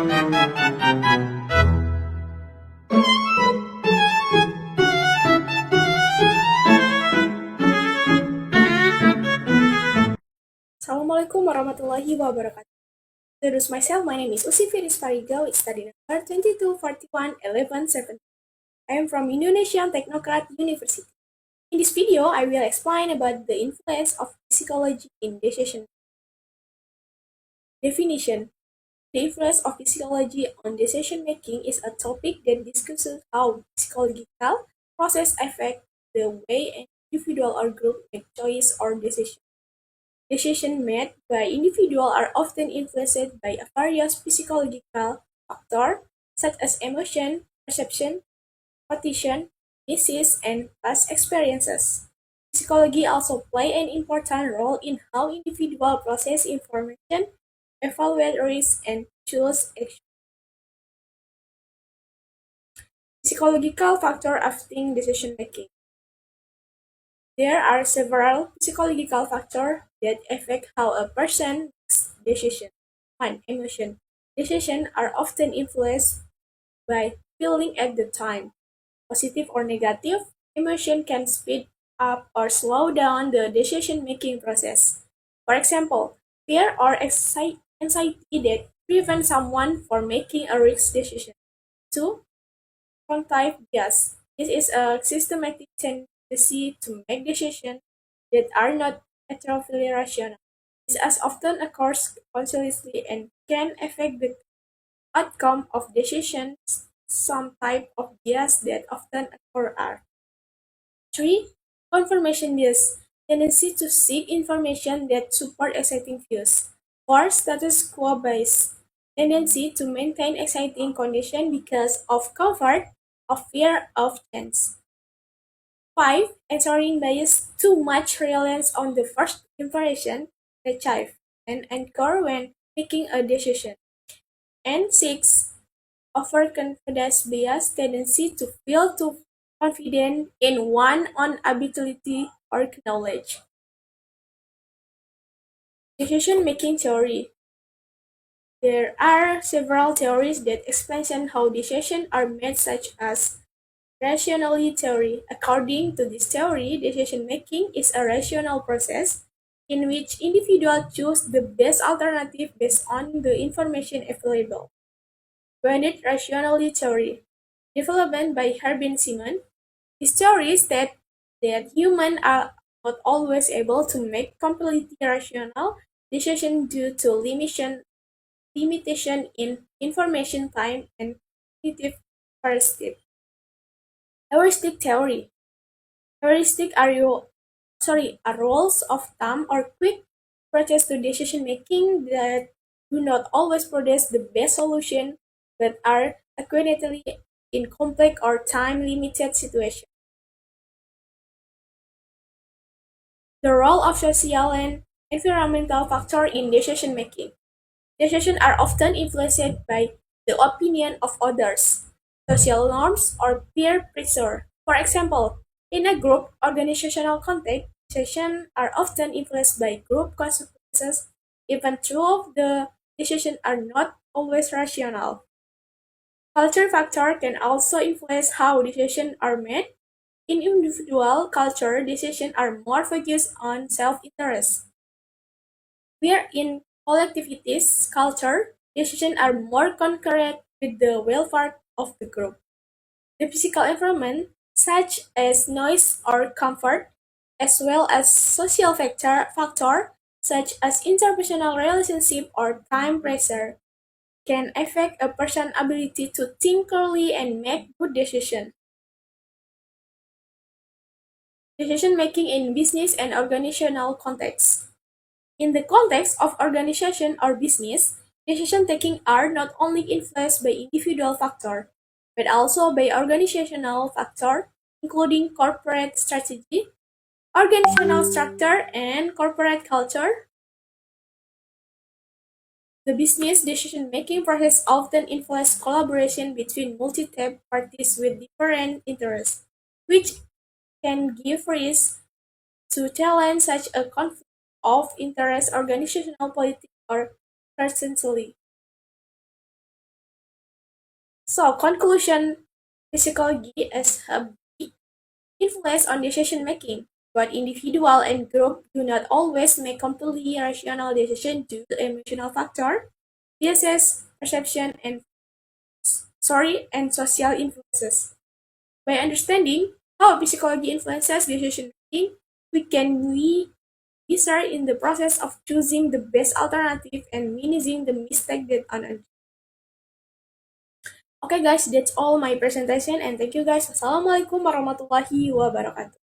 Assalamualaikum warahmatullahi wabarakatuh. To introduce myself, my name is Usi Firis Parigo, it's study number 22411170. I am from Indonesian Technocrat University. In this video, I will explain about the influence of psychology in decision definition. The influence of psychology on decision making is a topic that discusses how psychological process affect the way an individual or group make choice or decision. Decisions made by individuals are often influenced by various psychological factors such as emotion, perception, motivation, disease, and past experiences. Psychology also play an important role in how individuals process information, evaluate risks, and choose action. Psychological factors affecting decision making. There are several psychological factors that affect how a person makes decisions. 1. Emotion. Decisions are often influenced by feeling at the time. Positive or negative, emotion can speed up or slow down the decision-making process. For example, fear or anxiety that prevent someone from making a risk decision. 2. Cognitive bias. This is a systematic tendency to make decisions that are not entirely rational. This as often occurs consciously and can affect the outcome of decisions. Some type of bias that often occur are 3. Confirmation bias, tendency to seek information that support exciting views. 4. Status quo bias, tendency to maintain exciting condition because of comfort or fear of change. 5. Answering bias, too much reliance on the first impression, achieve, and anchor when making a decision. And 6. Overconfidence bias, tendency to feel too confident in one's own ability or knowledge. Decision-making theory. There are several theories that explain how decisions are made, such as rationality theory. According to this theory, decision-making is a rational process in which individuals choose the best alternative based on the information available. Grounded rationality theory, developed by Herbin Simon. His theory states that humans are not always able to make completely rational decisions due to limitation in information time and cognitive heuristic. Heuristic theory. Heuristic are rules of thumb or quick approaches to decision making that do not always produce the best solution but are accurately in complex or time limited situations. The role of social and environmental factors in decision making. Decisions are often influenced by the opinion of others, social norms, or peer pressure. For example, in a group organizational context, decisions are often influenced by group consequences, even though the decisions are not always rational. Culture factor can also influence how decisions are made. In individual culture, decisions are more focused on self-interest. Where in collectivist culture, decisions are more concurrent with the welfare of the group. The physical environment, such as noise or comfort, as well as social factor such as interpersonal relationship or time pressure, can affect a person's ability to think clearly and make good decisions. Decision making in business and organizational contexts. In the context of organization or business, decision taking are not only influenced by individual factors, but also by organizational factors, including corporate strategy, organizational structure, and corporate culture. The business decision-making process often influences collaboration between multiple parties with different interests, which can give rise to talent such a conflict of interest, organizational politics, or personally. So, conclusion, psychology has a big influence on decision making, but individual and group do not always make completely rational decisions due to emotional factor, biases, perception, and social influences. By understanding how psychology influences decision making, we wiser in the process of choosing the best alternative and minimizing the mistake that are. Okay guys, that's all my presentation and thank you guys. Wassalamualaikum warahmatullahi wabarakatuh.